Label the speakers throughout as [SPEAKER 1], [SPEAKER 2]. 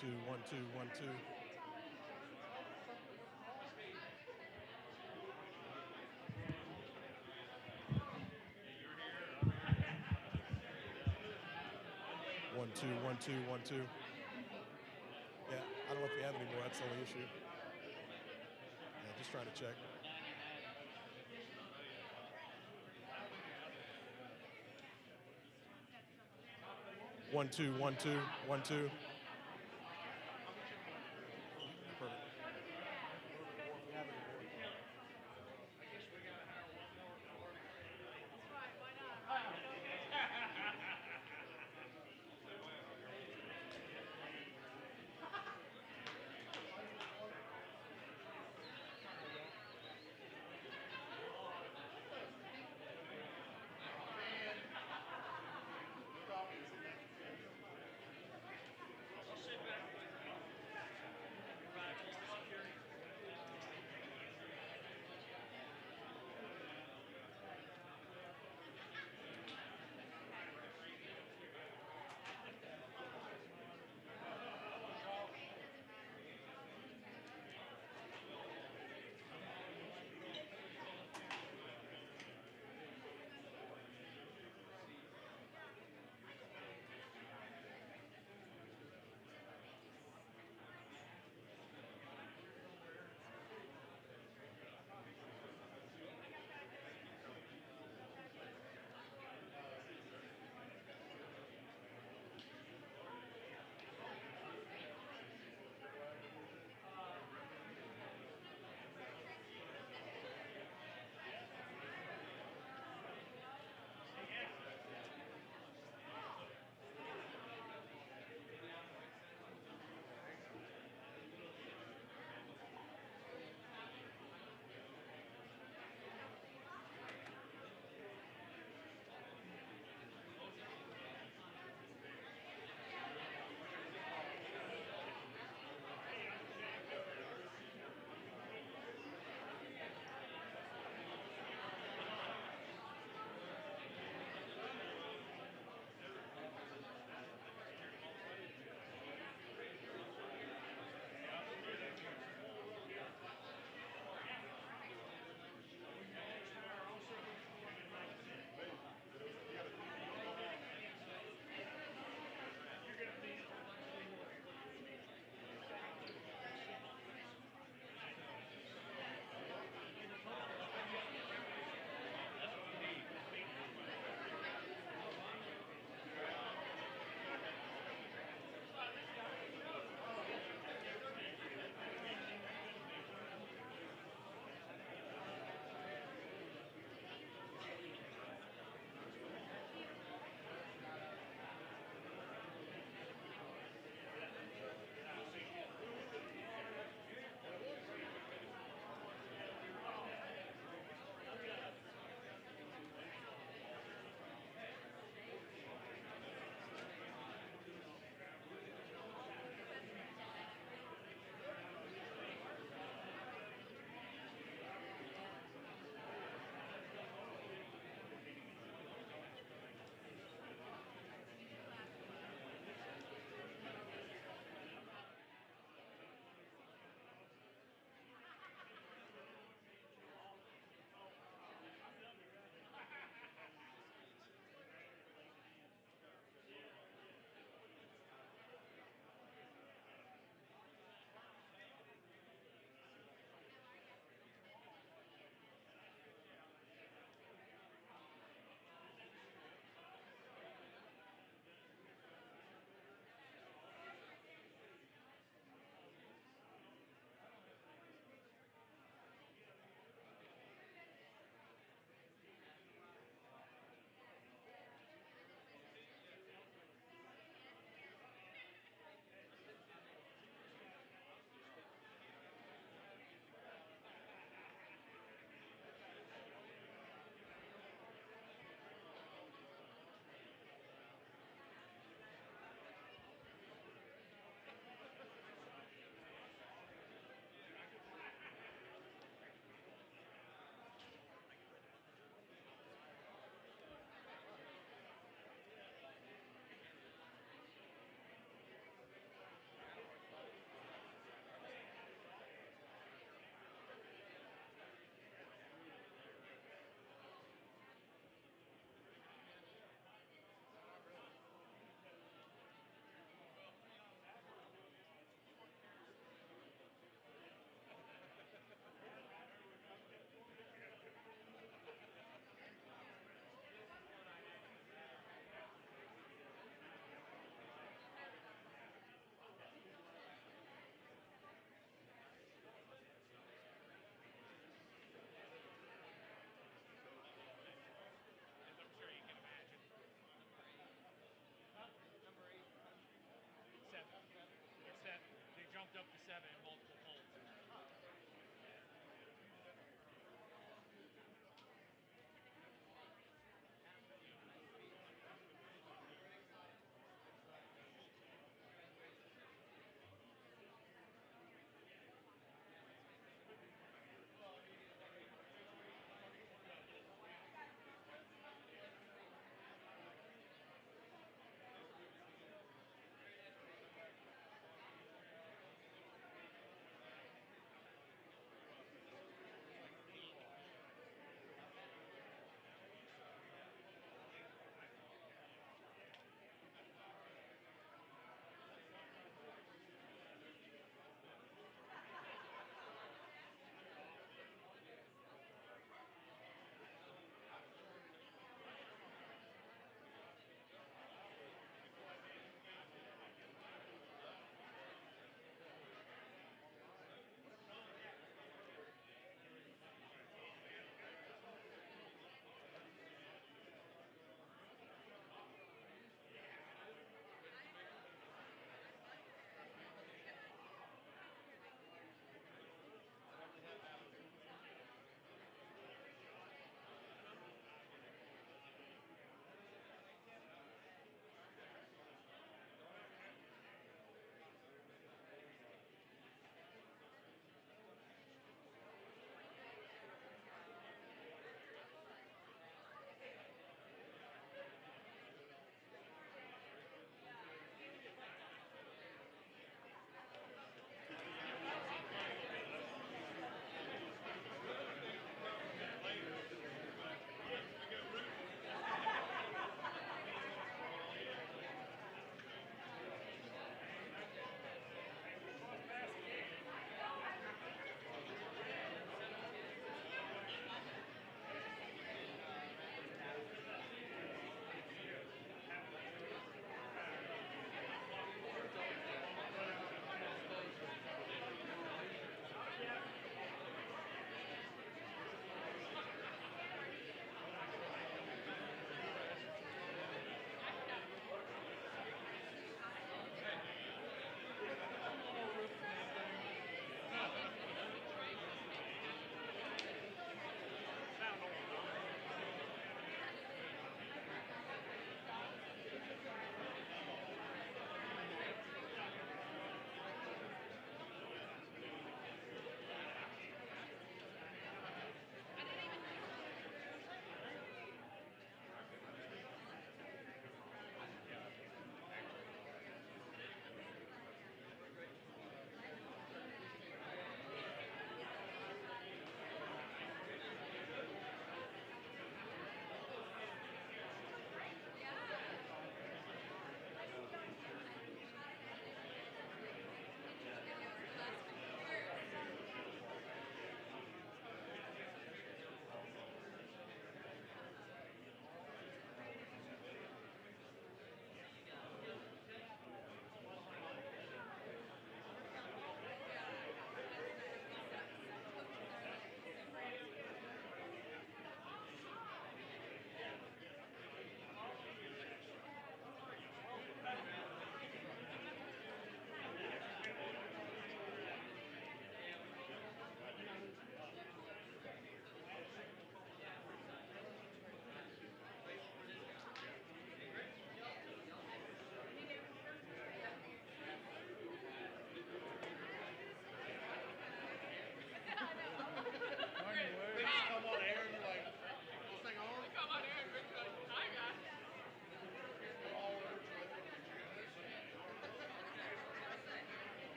[SPEAKER 1] two, 1 2, 1 2. One two, 1 2, 1 2. Yeah, I don't know if we have any more. That's the only issue. Yeah, just trying to check. One two, 1 2, 1 2. Perfect.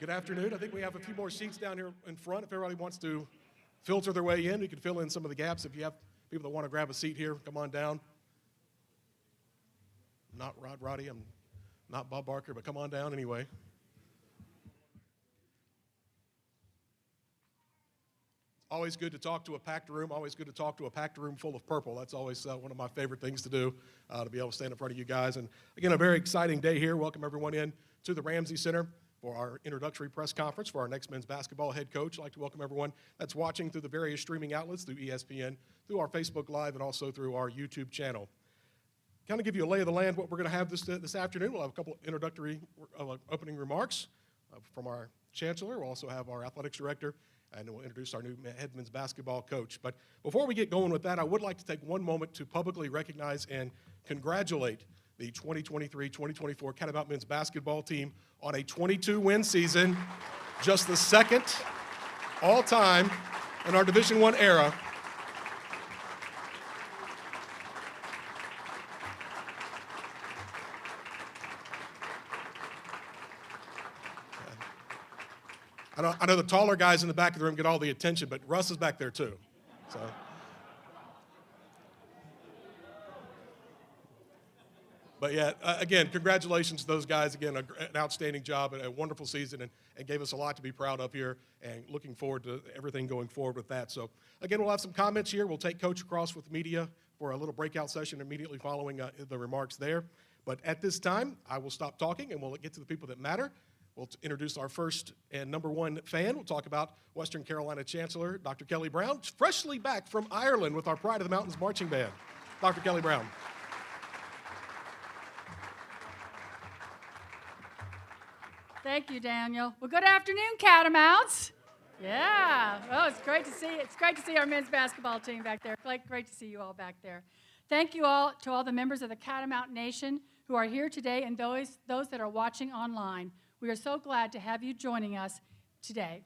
[SPEAKER 1] Good afternoon. I think we have a few more seats down here in front. If everybody wants to filter their way in, we can fill in some of the gaps. If you have people that want to grab a seat here, come on down. I'm not Roddy, I'm not Bob Barker, but come on down anyway. Always good to talk to a packed room, always good to talk to a packed room full of purple. That's always one of my favorite things to do, to be able to stand in front of you guys. And again, a very exciting day here. Welcome everyone in to the Ramsey Center for our introductory press conference for our next men's basketball head coach. I'd like to welcome everyone that's watching through the various streaming outlets, through ESPN, through our Facebook Live, and also through our YouTube channel. Kind of give you a lay of the land, what we're going to have this afternoon. We'll have a couple introductory opening remarks from our chancellor. We'll also have our athletics director, and we'll introduce our new head men's basketball coach. But before we get going with that, I would like to take one moment to publicly recognize and congratulate the 2023-2024 Catamount men's basketball team on a 22-win season, just the second all-time in our Division I era. I know the taller guys in the back of the room get all the attention, but Russ is back there too. So. But yeah, again, congratulations to those guys. Again, an outstanding job and a wonderful season, and gave us a lot to be proud of here, and looking forward to everything going forward with that. So again, we'll have some comments here. We'll take Coach across with media for a little breakout session immediately following the remarks there. But at this time, I will stop talking and we'll get to the people that matter. We'll introduce our first and number one fan. We'll talk about Western Carolina Chancellor, Dr. Kelly Brown, freshly back from Ireland with our Pride of the Mountains marching band. Dr. Kelly Brown.
[SPEAKER 2] Thank you, Daniel. Well, good afternoon, Catamounts. Yeah. Oh, it's great to see. It's great to see our men's basketball team back there. Great to see you all back there. Thank you all to all the members of the Catamount Nation who are here today, and those that are watching online. We are so glad to have you joining us today.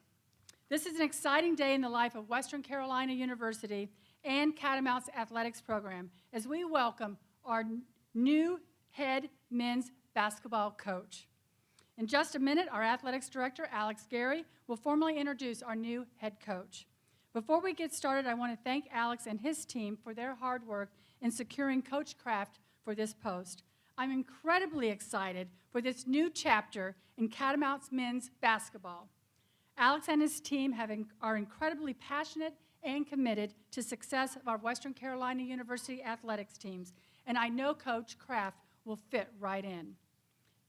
[SPEAKER 2] This is an exciting day in the life of Western Carolina University and Catamount's athletics program as we welcome our new head men's basketball coach. In just a minute, our athletics director, Alex Gary, will formally introduce our new head coach. Before we get started, I want to thank Alex and his team for their hard work in securing Coach Kraft for this post. I'm incredibly excited for this new chapter in Catamount's men's basketball. Alex and his team are incredibly passionate and committed to success of our Western Carolina University athletics teams, and I know Coach Kraft will fit right in.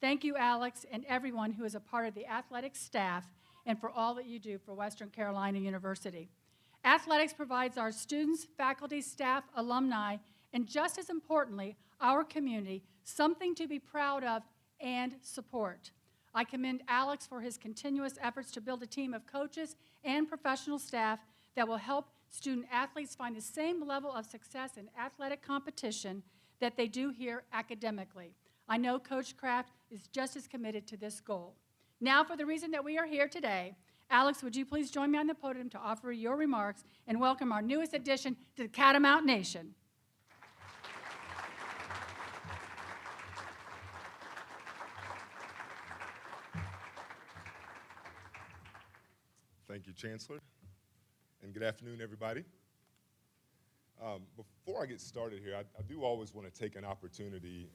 [SPEAKER 2] Thank you, Alex, and everyone who is a part of the athletics staff and for all that you do for Western Carolina University. Athletics provides our students, faculty, staff, alumni, and just as importantly, our community, something to be proud of and support. I commend Alex for his continuous efforts to build a team of coaches and professional staff that will help student athletes find the same level of success in athletic competition that they do here academically. I know Coach Kraft is just as committed to this goal. Now, for the reason that we are here today, Alex, would you please join me on the podium to offer your remarks and welcome our newest addition to the Catamount Nation.
[SPEAKER 3] Thank you, Chancellor, and good afternoon, everybody. Before I get started here, I do always want to take an opportunity,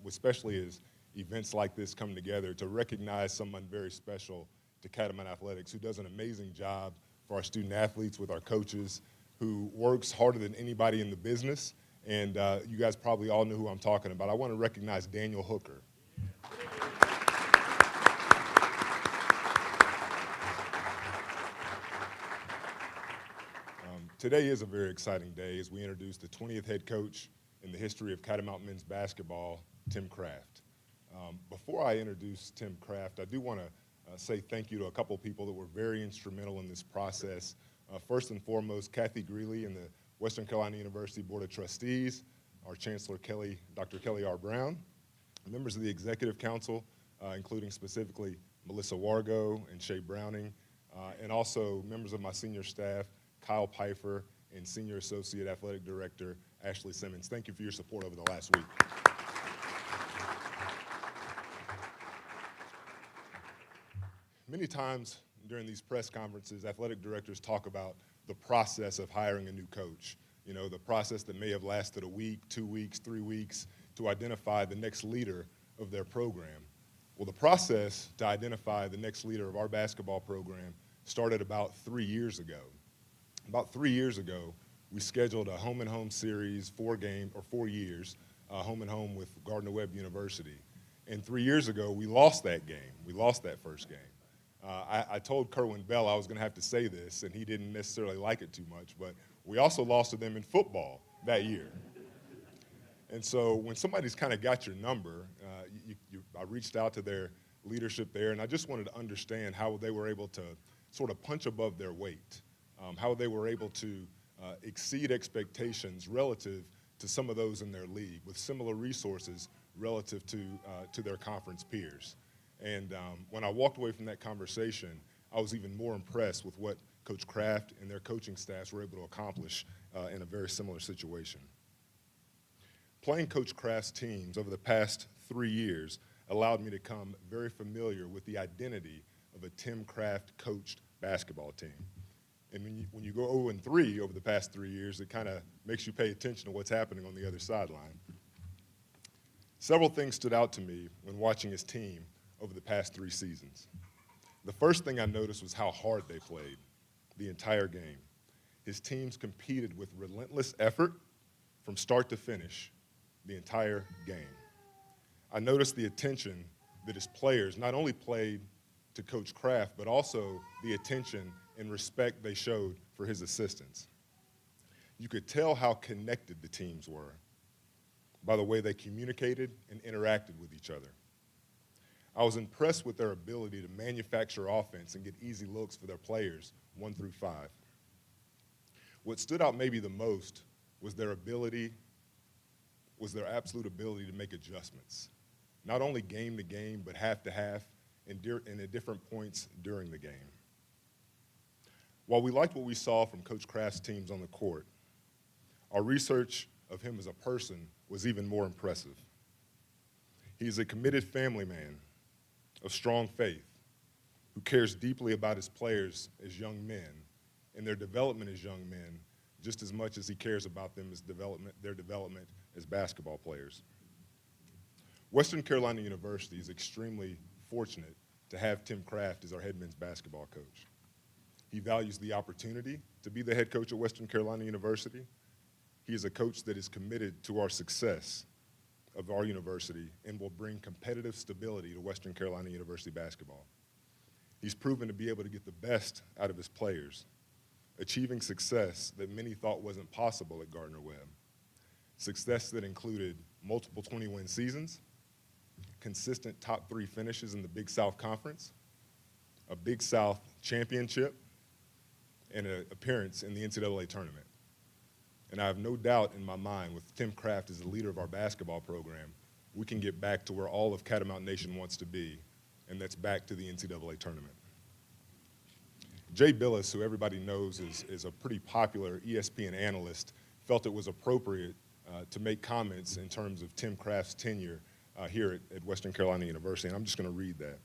[SPEAKER 3] especially as events like this come together, to recognize someone very special to Catamount Athletics who does an amazing job for our student athletes with our coaches, who works harder than anybody in the business, and you guys probably all know who I'm talking about. I want to recognize Daniel Hooker. Today is a very exciting day as we introduce the 20th head coach in the history of Catamount men's basketball, Tim Kraft. Before I introduce Tim Kraft, I do want to say thank you to a couple people that were very instrumental in this process. First and foremost, Kathy Greeley and the Western Carolina University Board of Trustees, our Chancellor Dr. Kelly R. Brown, members of the Executive Council, including specifically Melissa Wargo and Shay Browning, and also members of my senior staff, Kyle Pfeiffer, and Senior Associate Athletic Director, Ashley Simmons. Thank you for your support over the last week. Many times during these press conferences, athletic directors talk about the process of hiring a new coach. You know, the process that may have lasted a week, 2 weeks, 3 weeks to identify the next leader of their program. Well, the process to identify the next leader of our basketball program started about 3 years ago. About 3 years ago, we scheduled a home-and-home series, 4 years, home and home with Gardner-Webb University. And 3 years ago, we lost that game. We lost that first game. I told Kerwin Bell I was going to have to say this, and he didn't necessarily like it too much, but we also lost to them in football that year. And so when somebody's kind of got your number, I reached out to their leadership there, and I just wanted to understand how they were able to sort of punch above their weight, how they were able to exceed expectations relative to some of those in their league with similar resources relative to their conference peers. And when I walked away from that conversation, I was even more impressed with what Coach Kraft and their coaching staffs were able to accomplish in a very similar situation. Playing Coach Kraft's teams over the past 3 years allowed me to become very familiar with the identity of a Tim Kraft coached basketball team. And when you go 0-3 over the past 3 years, it kind of makes you pay attention to what's happening on the other sideline. Several things stood out to me when watching his team over the past 3 seasons. The first thing I noticed was how hard they played the entire game. His teams competed with relentless effort from start to finish the entire game. I noticed the attention that his players not only played to Coach Kraft, but also the attention and respect they showed for his assistants. You could tell how connected the teams were by the way they communicated and interacted with each other. I was impressed with their ability to manufacture offense and get easy looks for their players 1 through 5. What stood out maybe the most was their absolute ability to make adjustments, not only game to game, but half to half and at different points during the game. While we liked what we saw from Coach Kraft's teams on the court, our research of him as a person was even more impressive. He's a committed family man of strong faith who cares deeply about his players as young men and their development as young men just as much as he cares about them as their development as basketball players. Western Carolina University is extremely fortunate to have Tim Kraft as our head men's basketball coach. He values the opportunity to be the head coach at Western Carolina University. He is a coach that is committed to our success of our university and will bring competitive stability to Western Carolina University basketball. He's proven to be able to get the best out of his players, achieving success that many thought wasn't possible at Gardner-Webb. Success that included multiple 20-win seasons, consistent top 3 finishes in the Big South Conference, a Big South championship, and an appearance in the NCAA tournament. And I have no doubt in my mind, with Tim Kraft as the leader of our basketball program, we can get back to where all of Catamount Nation wants to be, and that's back to the NCAA tournament. Jay Billis, who everybody knows is a pretty popular ESPN analyst, felt it was appropriate to make comments in terms of Tim Kraft's tenure here at Western Carolina University, and I'm just going to read that.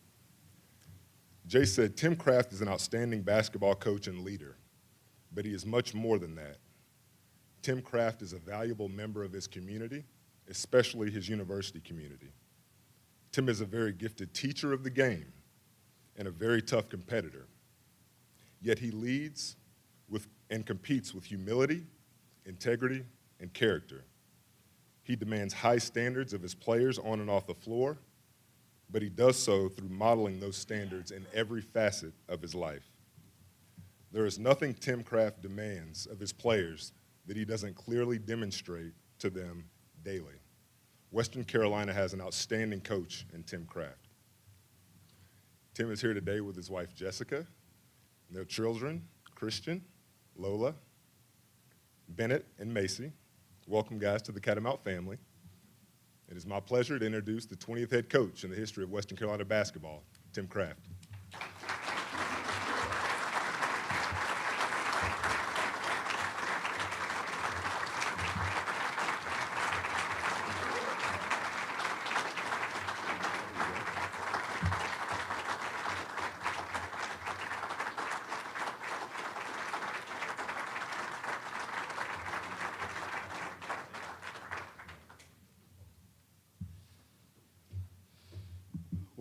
[SPEAKER 3] Jay said, "Tim Kraft is an outstanding basketball coach and leader, but he is much more than that. Tim Kraft is a valuable member of his community, especially his university community. Tim is a very gifted teacher of the game and a very tough competitor. Yet he leads and competes with humility, integrity, and character. He demands high standards of his players on and off the floor, but he does so through modeling those standards in every facet of his life. There is nothing Tim Kraft demands of his players that he doesn't clearly demonstrate to them daily. Western Carolina has an outstanding coach in Tim Kraft." Tim is here today with his wife, Jessica, and their children, Christian, Lola, Bennett, and Macy. Welcome, guys, to the Catamount family. It is my pleasure to introduce the 20th head coach in the history of Western Carolina basketball, Tim Kraft.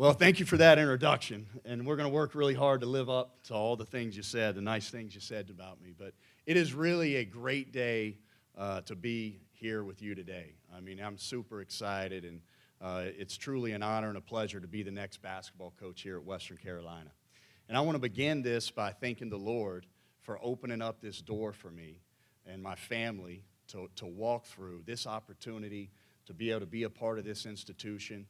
[SPEAKER 4] Well, thank you for that introduction, and we're going to work really hard to live up to all the things you said, the nice things you said about me. But it is really a great day to be here with you today. I mean, I'm super excited, and it's truly an honor and a pleasure to be the next basketball coach here at Western Carolina. And I want to begin this by thanking the Lord for opening up this door for me and my family to walk through this opportunity, to be able to be a part of this institution,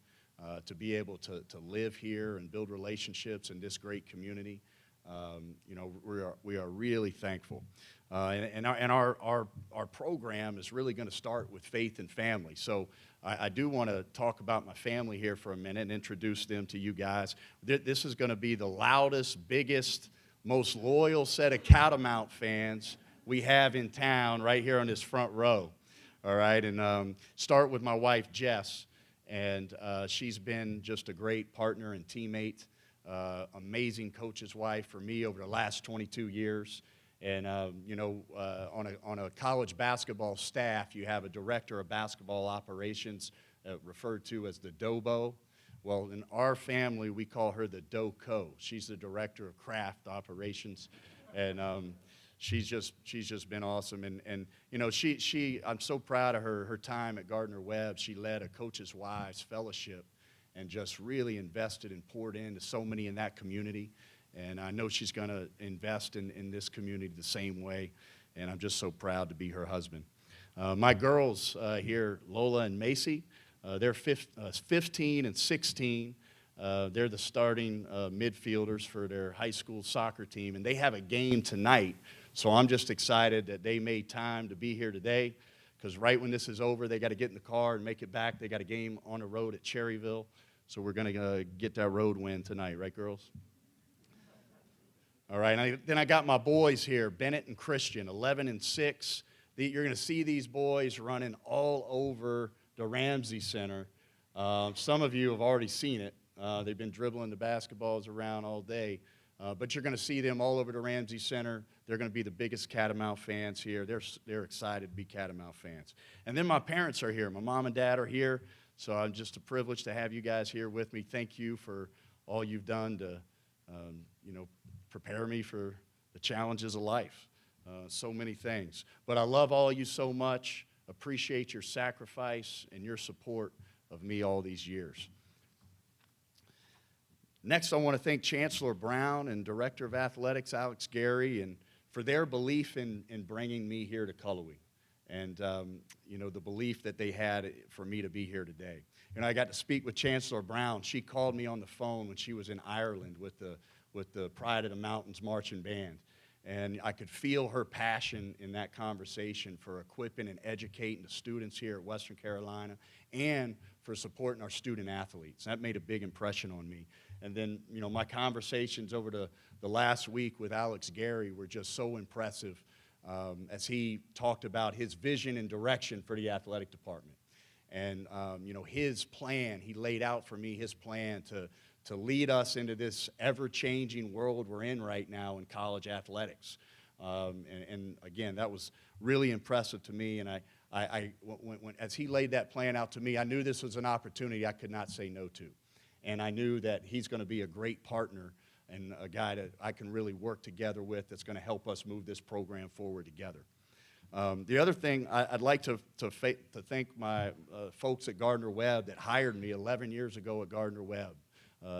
[SPEAKER 4] to be able to live here and build relationships in this great community. You know, we are really thankful. And our program is really going to start with faith and family. So I do want to talk about my family here for a minute and introduce them to you guys. This is going to be the loudest, biggest, most loyal set of Catamount fans we have in town right here on this front row. All right, and start with my wife, Jess. And she's been just a great partner and teammate, amazing coach's wife for me over the last 22 years. And, you know, on a college basketball staff, you have a director of basketball operations referred to as the DOBO. Well, in our family, we call her the DOCO. She's the director of craft operations. And she's just been awesome. And you know, I'm so proud of her time at Gardner-Webb. She led a Coaches' Wives Fellowship and just really invested and poured into so many in that community. And I know she's going to invest in this community the same way. And I'm just so proud to be her husband. My girls here, Lola and Macy, they're 15 and 16. They're the starting midfielders for their high school soccer team. And they have a game tonight. So I'm just excited that they made time to be here today, because right when this is over, they got to get in the car and make it back. They got a game on the road at Cherryville. So we're going to get that road win tonight, right, girls? All right, then I got my boys here, Bennett and Christian, 11 and 6. You're going to see these boys running all over the Ramsey Center. Some of you have already seen it. They've been dribbling the basketballs around all day. But you're going to see them all over the Ramsey Center. They're going to be the biggest Catamount fans here. They're excited to be Catamount fans. And then my parents are here. My mom and dad are here. So I'm just a privilege to have you guys here with me. Thank you for all you've done to, you know, prepare me for the challenges of life. So many things. But I love all of you so much. Appreciate your sacrifice and your support of me all these years. Next, I want to thank Chancellor Brown and Director of Athletics, Alex Gary, and for their belief in bringing me here to Cullowhee, and you know, the belief that they had for me to be here today. And I got to speak with Chancellor Brown. She called me on the phone when she was in Ireland with the Pride of the Mountains marching band, and I could feel her passion in that conversation for equipping and educating the students here at Western Carolina, and for supporting our student athletes. That made a big impression on me. And then, you know, my conversations over the last week with Alex Gary were just so impressive as he talked about his vision and direction for the athletic department. And, you know, his plan, he laid out for me his plan to lead us into this ever-changing world we're in right now in college athletics. And again, that was really impressive to me. And as he laid that plan out to me, I knew this was an opportunity I could not say no to. And I knew that he's going to be a great partner and a guy that I can really work together with that's going to help us move this program forward together. The other thing, I'd like to thank my folks at Gardner-Webb that hired me 11 years ago at Gardner-Webb.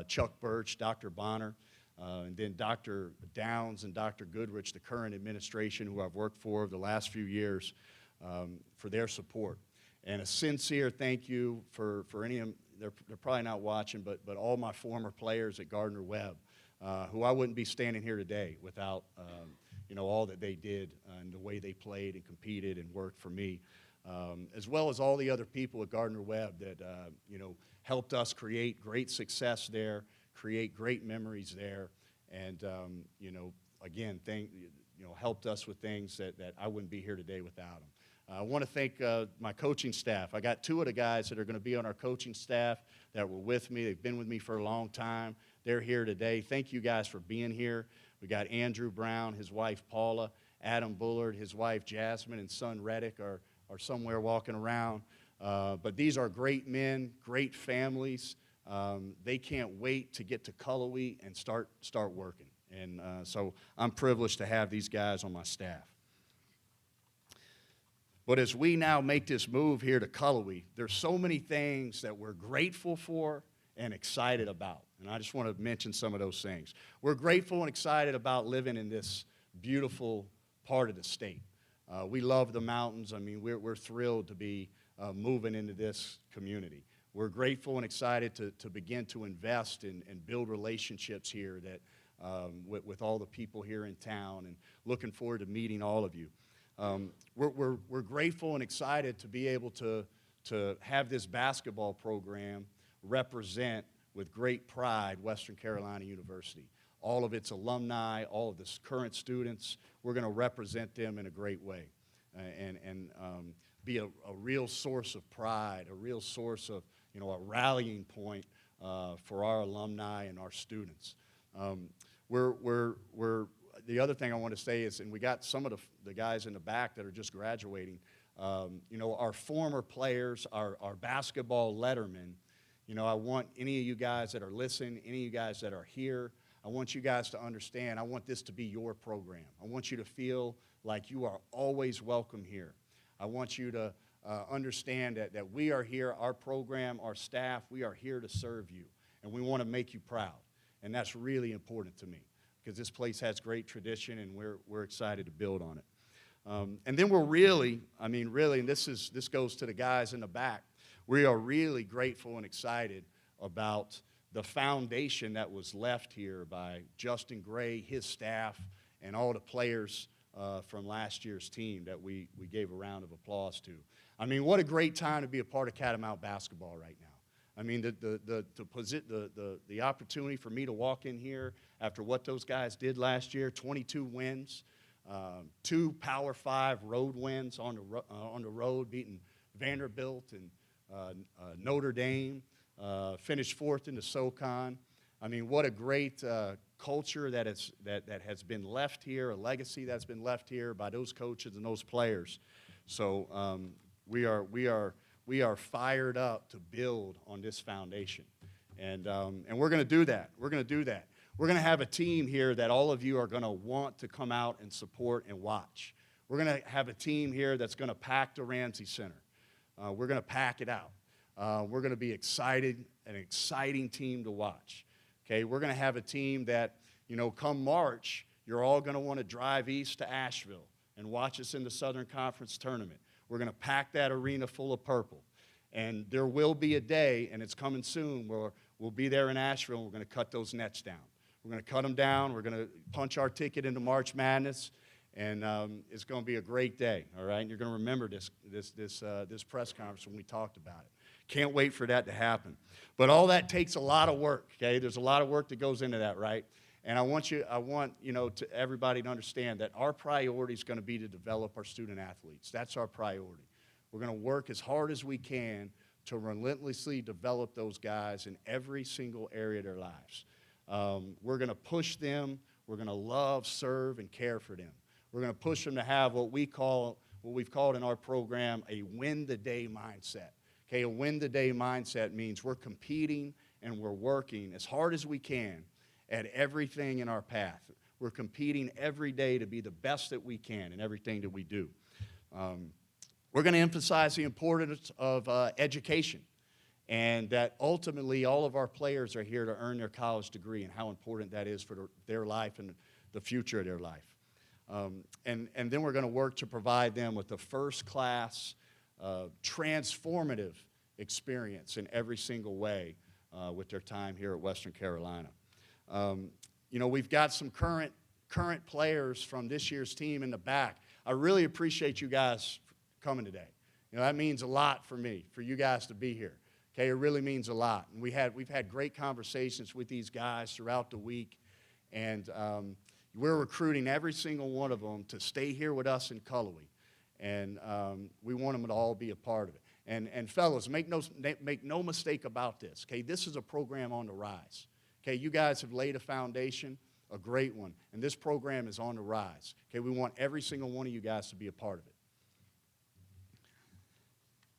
[SPEAKER 4] Chuck Birch, Dr. Bonner, and then Dr. Downs and Dr. Goodrich, the current administration who I've worked for the last few years, for their support. And a sincere thank you for any of them. They're probably not watching, but all my former players at Gardner-Webb, who I wouldn't be standing here today without you know, all that they did and the way they played and competed and worked for me, as well as all the other people at Gardner-Webb that you know, helped us create great success there, create great memories there, and you know, again, helped us with things that I wouldn't be here today without them. I want to thank my coaching staff. I got two of the guys that are going to be on our coaching staff that were with me. They've been with me for a long time. They're here today. Thank you guys for being here. We got Andrew Brown, his wife Paula, Adam Bullard, his wife Jasmine, and son Reddick are somewhere walking around. But these are great men, great families, They can't wait to get to Cullowhee and start working. And so I'm privileged to have these guys on my staff. But as we now make this move here to Cullowhee, there's so many things that we're grateful for and excited about. And I just want to mention some of those things. We're grateful and excited about living in this beautiful part of the state. We love the mountains. I mean, we're thrilled to be moving into this community. We're grateful and excited to begin to invest and build relationships here that, with all the people here in town, and looking forward to meeting all of you. We're grateful and excited to be able to have this basketball program represent with great pride Western Carolina University. All of its alumni, all of the current students, we're going to represent them in a great way and be a real source of pride, a real source of, a rallying point for our alumni and our students. The other thing I want to say is, and we got some of the guys in the back that are just graduating, our former players, our basketball lettermen. I want any of you guys that are listening, any of you guys that are here, I want you guys to understand, I want this to be your program. I want you to feel like you are always welcome here. I want you to understand that we are here, our program, our staff, we are here to serve you, and we want to make you proud. And that's really important to me, because this place has great tradition, and we're excited to build on it. And then we're really, and this goes to the guys in the back, we are really grateful and excited about the foundation that was left here by Justin Gray, his staff, and all the players from last year's team that we gave a round of applause to. What a great time to be a part of Catamount basketball right now. The opportunity for me to walk in here after what those guys did last year, 22 wins, 2 Power 5 road wins on the road, beating Vanderbilt and Notre Dame, finished 4th in the SoCon. What a great culture that has been left here, a legacy that's been left here by those coaches and those players. So we are fired up to build on this foundation, and we're going to do that. We're going to do that. We're going to have a team here that all of you are going to want to come out and support and watch. We're going to have a team here that's going to pack the Ramsey Center. We're going to pack it out. We're going to be excited, an exciting team to watch. Okay, we're going to have a team that, come March, you're all going to want to drive east to Asheville and watch us in the Southern Conference Tournament. We're going to pack that arena full of purple. And there will be a day, and it's coming soon, where we'll be there in Asheville, and we're going to cut those nets down. We're going to cut them down. We're going to punch our ticket into March Madness, and it's going to be a great day, all right? And you're going to remember this press conference when we talked about it. Can't wait for that to happen. But all that takes a lot of work, okay? There's a lot of work that goes into that, right? And I want to everybody to understand that our priority is going to be to develop our student athletes. That's our priority. We're going to work as hard as we can to relentlessly develop those guys in every single area of their lives. We're going to push them. We're going to love, serve, and care for them. We're going to push them to have what we've called in our program a win-the-day mindset. Okay, a win-the-day mindset means we're competing and we're working as hard as we can at everything in our path. We're competing every day to be the best that we can in everything that we do. We're going to emphasize the importance of education, and that ultimately all of our players are here to earn their college degree, and how important that is for their life and the future of their life. And then we're going to work to provide them with a first-class, transformative experience in every single way with their time here at Western Carolina. We've got some current players from this year's team in the back. I really appreciate you guys coming today. That means a lot for me, for you guys to be here. Okay, it really means a lot. And we've had great conversations with these guys throughout the week, and we're recruiting every single one of them to stay here with us in Cullowhee. And we want them to all be a part of it. And fellas, make no mistake about this. Okay, this is a program on the rise. Okay, you guys have laid a foundation, a great one, and this program is on the rise. Okay, we want every single one of you guys to be a part of it.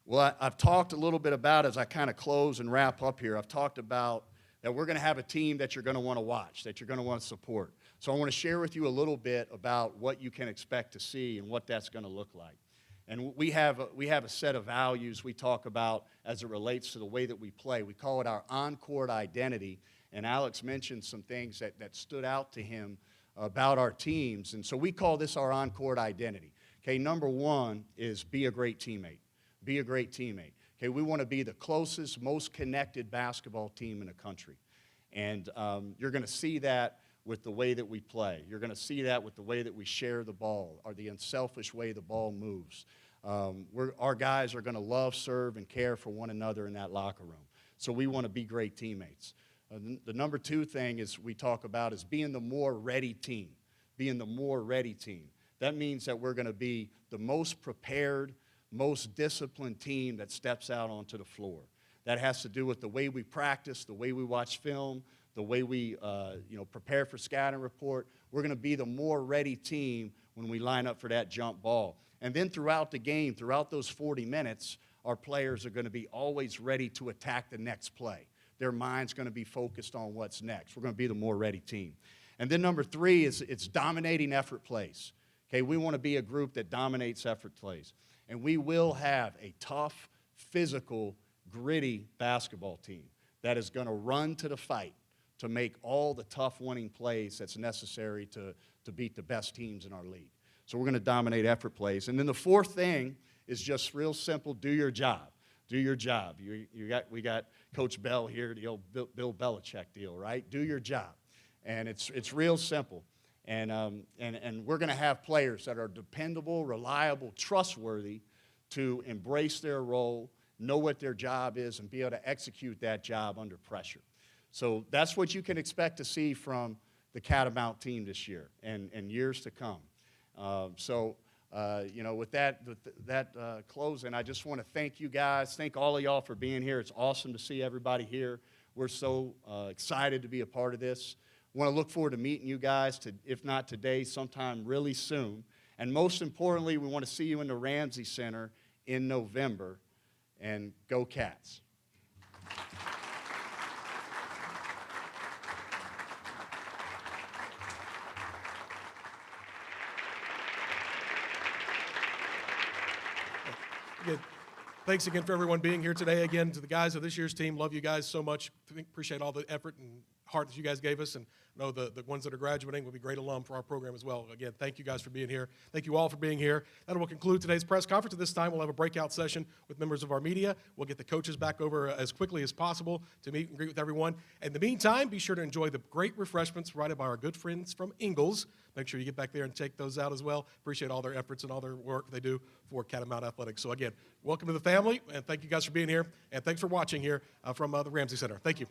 [SPEAKER 4] Well, I've talked a little bit about, as I kind of close and wrap up here, I've talked about that we're going to have a team that you're going to want to watch, that you're going to want to support. So I want to share with you a little bit about what you can expect to see and what that's going to look like. And we have a set of values we talk about as it relates to the way that we play. We call it our on-court identity, and Alex mentioned some things that stood out to him about our teams, and so we call this our on-court identity. Okay, number one is be a great teammate. Be a great teammate. Okay, we want to be the closest, most connected basketball team in the country. And you're going to see that with the way that we play. You're going to see that with the way that we share the ball, or the unselfish way the ball moves. Our guys are going to love, serve, and care for one another in that locker room. So we want to be great teammates. The number two thing is we talk about is being the more ready team. Being the more ready team. That means that we're going to be the most prepared, most disciplined team that steps out onto the floor. That has to do with the way we practice, the way we watch film, the way we prepare for scouting report. We're going to be the more ready team when we line up for that jump ball. And then throughout the game, throughout those 40 minutes, our players are going to be always ready to attack the next play. Their mind's going to be focused on what's next. We're going to be the more ready team. And then number three is it's dominating effort plays. Okay, we want to be a group that dominates effort plays. And we will have a tough, physical, gritty basketball team that is going to run to the fight to make all the tough winning plays that's necessary to beat the best teams in our league. So we're going to dominate effort plays. And then the fourth thing is just real simple, do your job. Do your job. We got Coach Bell here, the old Bill Belichick deal, right? Do your job. And it's real simple. And we're going to have players that are dependable, reliable, trustworthy to embrace their role, know what their job is, and be able to execute that job under pressure. So that's what you can expect to see from the Catamount team this year and years to come. With that closing, I just want to thank you guys. Thank all of y'all for being here. It's awesome to see everybody here. We're so excited to be a part of this. Want to look forward to meeting you guys, if not today, sometime really soon. And most importantly, we want to see you in the Ramsey Center in November. And go Cats.
[SPEAKER 1] Again, thanks again for everyone being here today. Again, to the guys of this year's team, love you guys so much. Appreciate all the effort and heart that you guys gave us, and know the ones that are graduating will be great alum for our program as well. Again, thank you guys for being here. Thank you all for being here. That will conclude today's press conference. At this time, we'll have a breakout session with members of our media. We'll get the coaches back over as quickly as possible to meet and greet with everyone. In the meantime, be sure to enjoy the great refreshments provided by our good friends from Ingalls. Make sure you get back there and take those out as well. Appreciate all their efforts and all their work they do for Catamount Athletics. So again, welcome to the family, and thank you guys for being here, and thanks for watching here from the Ramsey Center. Thank you.